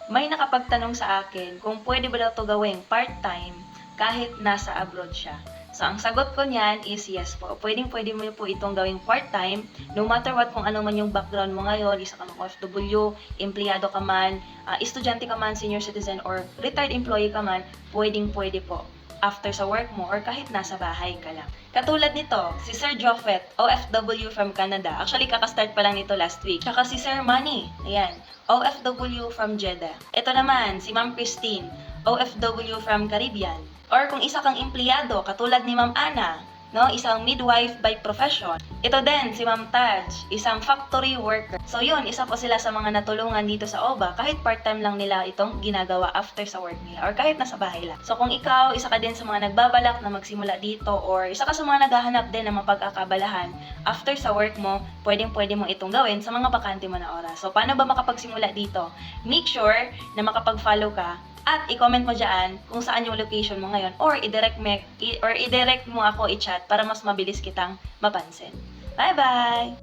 May nakapagtanong sa akin kung pwede ba daw ito gawing part-time kahit nasa abroad siya. So, ang sagot ko niyan is yes po. Pwedeng-pwede mo po itong gawing part-time, no matter what kung ano man yung background mo ngayon, isa ka mang OFW, empleyado ka man, estudyante ka man, senior citizen, or retired employee ka man, pwedeng-pwede po after sa work mo or kahit nasa bahay ka lang. Katulad nito, si Sir Joffet, OFW from Canada. Actually, kakastart pa lang nito last week. Tsaka si Sir Manny, ayan, OFW from Jeddah. Ito naman, si Ma'am Christine, OFW from Caribbean. Or kung isa kang empleyado, katulad ni Ma'am Ana, no, isang midwife by profession. Ito din, si Ma'am Taj, isang factory worker. So yun, isa po sila sa mga natulungan dito sa OBA, kahit part-time lang nila itong ginagawa after sa work nila, or kahit nasa bahay lang. So kung ikaw, isa ka din sa mga nagbabalak na magsimula dito, or isa ka sa mga naghahanap din ng mapagkakabalahan after sa work mo, pwedeng-pwede mo itong gawin sa mga bakante mo na oras. So paano ba makapagsimula dito? Make sure na makapag-follow ka at i-comment mo dyan kung saan yung location mo ngayon, or i-direct mo ako i-chat para mas mabilis kitang mapansin. Bye-bye!